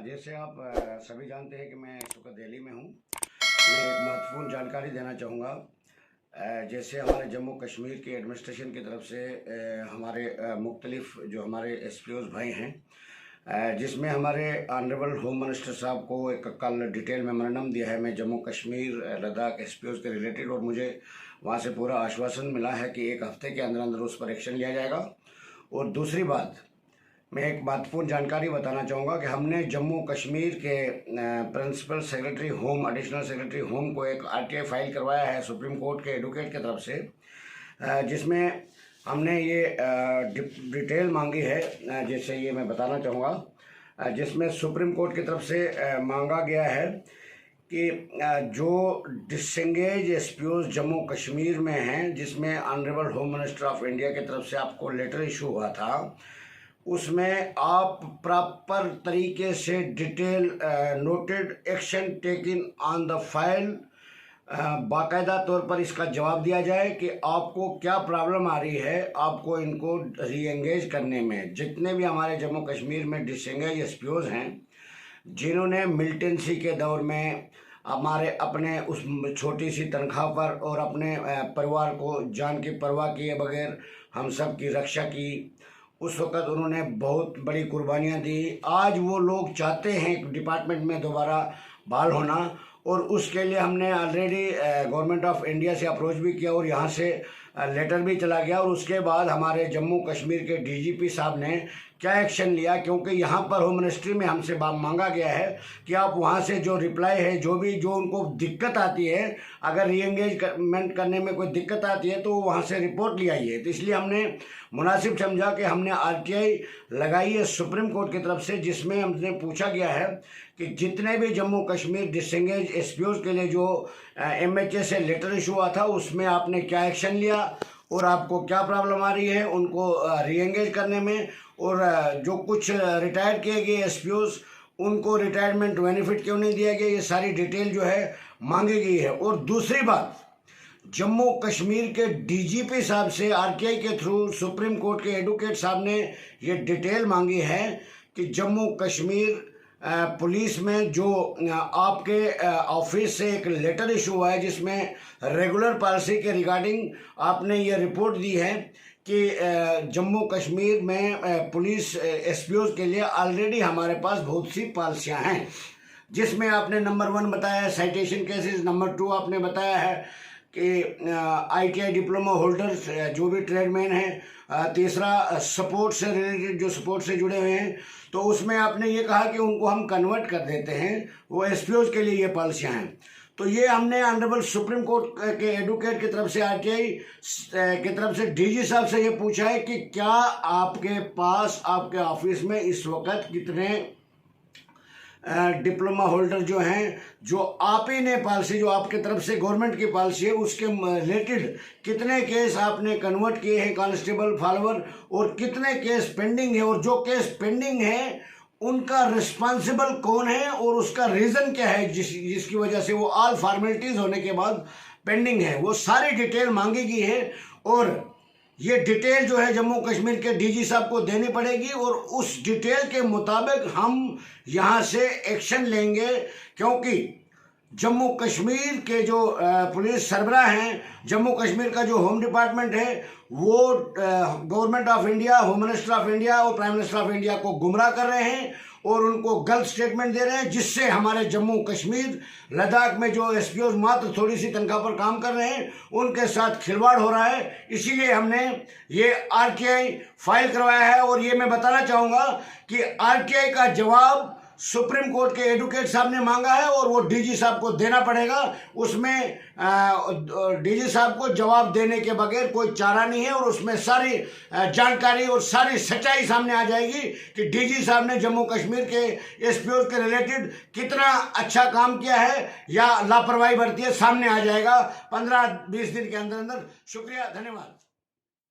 जैसे आप सभी जानते हैं कि मैं इस वक्त दिल्ली में हूँ। मैं एक महत्वपूर्ण जानकारी देना चाहूँगा। जैसे हमारे जम्मू कश्मीर के एडमिनिस्ट्रेशन की तरफ से हमारे मुख्तलिफ जो हमारे एसपीओज़ भाई हैं, जिसमें हमारे ऑनरेबल होम मिनिस्टर साहब को एक कल डिटेल मेमोरेंडम दिया है मैं जम्मू कश्मीर लद्दाख एसपीओज़ के रिलेटेड, और मुझे वहाँ से पूरा आश्वासन मिला है कि एक हफ्ते के अंदर अंदर उस पर एक्शन लिया जाएगा। और दूसरी बात, मैं एक महत्वपूर्ण जानकारी बताना चाहूँगा कि हमने जम्मू कश्मीर के principal secretary home, additional secretary home को एक आरटीआई फाइल करवाया है सुप्रीम कोर्ट के एडवोकेट की तरफ से, जिसमें हमने ये डिटेल मांगी है। जैसे ये मैं बताना चाहूँगा, जिसमें सुप्रीम कोर्ट की तरफ से मांगा गया है कि जो डिसंगेज एसपीओज जम्मू कश्मीर में हैं, जिसमें honourable home minister of India की तरफ से आपको लेटर इशू हुआ था, उसमें आप प्रॉपर तरीके से detail noted action taken on the file, बाकायदा तौर पर इसका जवाब दिया जाए कि आपको क्या प्रॉब्लम आ रही है, आपको इनको री एंगेज करने में। जितने भी हमारे जम्मू कश्मीर में डिसंगेज एसपीओज हैं, जिन्होंने मिलिटेंसी के दौर में हमारे अपने उस छोटी सी तनख्वाह पर और अपने परिवार को जान की परवाह किए बगैर हम सब की रक्षा की, उस वक़्त उन्होंने बहुत बड़ी कुर्बानियाँ दी। आज वो लोग चाहते हैं डिपार्टमेंट में दोबारा बहाल होना, और उसके लिए हमने ऑलरेडी गवर्नमेंट ऑफ इंडिया से अप्रोच भी किया और यहाँ से लेटर भी चला गया। और उसके बाद हमारे जम्मू कश्मीर के डीजीपी साहब ने क्या एक्शन लिया, क्योंकि यहाँ पर होम मिनिस्ट्री में हमसे मांगा गया है कि आप वहाँ से जो रिप्लाई है, जो उनको दिक्कत आती है, अगर री एंगेजमेंट करने में कोई दिक्कत आती है तो वहाँ से रिपोर्ट ले आइए। तो इसलिए हमने मुनासिब समझा कि हमने आरटीआई लगाई है सुप्रीम कोर्ट की तरफ से, जिसमें हमसे पूछा गया है कि जितने भी जम्मू कश्मीर डिसंगेज एसपीओज के लिए जो एमएचए से लेटर इशू हुआ था, उसमें आपने क्या एक्शन लिया और आपको क्या प्रॉब्लम आ रही है उनको री एंगेज करने में, और जो कुछ रिटायर किए गए एसपीओज उनको रिटायरमेंट बेनिफिट क्यों नहीं दिया गया, ये सारी डिटेल जो है मांगी गई है। और दूसरी बात, जम्मू कश्मीर के डीजीपी साहब से आरटीआई के थ्रू सुप्रीम कोर्ट के एडवोकेट साहब ने ये डिटेल मांगी है कि जम्मू कश्मीर पुलिस में जो आपके ऑफिस से एक लेटर इशू हुआ है, जिसमें रेगुलर पॉलिसी के रिगार्डिंग आपने ये रिपोर्ट दी है कि जम्मू कश्मीर में पुलिस एसपीओज के लिए ऑलरेडी हमारे पास बहुत सी पॉलिसियाँ हैं, जिसमें आपने नंबर 1 बताया है साइटेशन केसेस, नंबर 2 आपने बताया है कि आईटीआई डिप्लोमा होल्डर्स जो भी ट्रेडमैन हैं, तीसरा सपोर्ट से रिलेटेड जो सपोर्ट से जुड़े हुए हैं, तो उसमें आपने ये कहा कि उनको हम कन्वर्ट कर देते हैं, वो एसपीओज के लिए ये पॉलिसियाँ हैं। तो ये हमने ऑनरेबल सुप्रीम कोर्ट के एडवोकेट की तरफ से आरटीआई की तरफ से डीजी साहब से ये पूछा है कि क्या आपके पास आपके ऑफिस में इस वक्त कितने डिप्लोमा होल्डर जो हैं, जो आप ही ने पॉलिसी, जो आपके तरफ से गवर्नमेंट की पॉलिसी है, उसके रिलेटेड कितने केस आपने कन्वर्ट किए हैं कांस्टेबल फॉलोवर, और कितने केस पेंडिंग है, और जो केस पेंडिंग है उनका रिस्पॉन्सिबल कौन है और उसका रीज़न क्या है जिसकी वजह से वो ऑल फॉर्मेलिटीज़ होने के बाद पेंडिंग है, वो सारी डिटेल मांगी गई है। और ये डिटेल जो है जम्मू कश्मीर के डीजी साहब को देनी पड़ेगी, और उस डिटेल के मुताबिक हम यहाँ से एक्शन लेंगे, क्योंकि जम्मू कश्मीर के जो पुलिस सरबराह हैं, जम्मू कश्मीर का जो होम डिपार्टमेंट है, वो government of India, home minister of India और प्राइम मिनिस्टर ऑफ इंडिया को गुमराह कर रहे हैं और उनको गलत स्टेटमेंट दे रहे हैं, जिससे हमारे जम्मू कश्मीर लद्दाख में जो एसपीओज मात्र थोड़ी सी तनख्वाह पर काम कर रहे हैं, उनके साथ खिलवाड़ हो रहा है। इसीलिए हमने ये आरटीआई फाइल करवाया है। और ये मैं बताना चाहूँगा कि आरटीआई का जवाब सुप्रीम कोर्ट के एडवोकेट साहब ने मांगा है और वो डीजी साहब को देना पड़ेगा। उसमें डीजी साहब को जवाब देने के बगैर कोई चारा नहीं है, और उसमें सारी जानकारी और सारी सच्चाई सामने आ जाएगी कि डीजी साहब ने जम्मू कश्मीर के एसपीओ के रिलेटेड कितना अच्छा काम किया है या लापरवाही बरती है, सामने आ जाएगा 15-20 दिन के अंदर अंदर। शुक्रिया, धन्यवाद।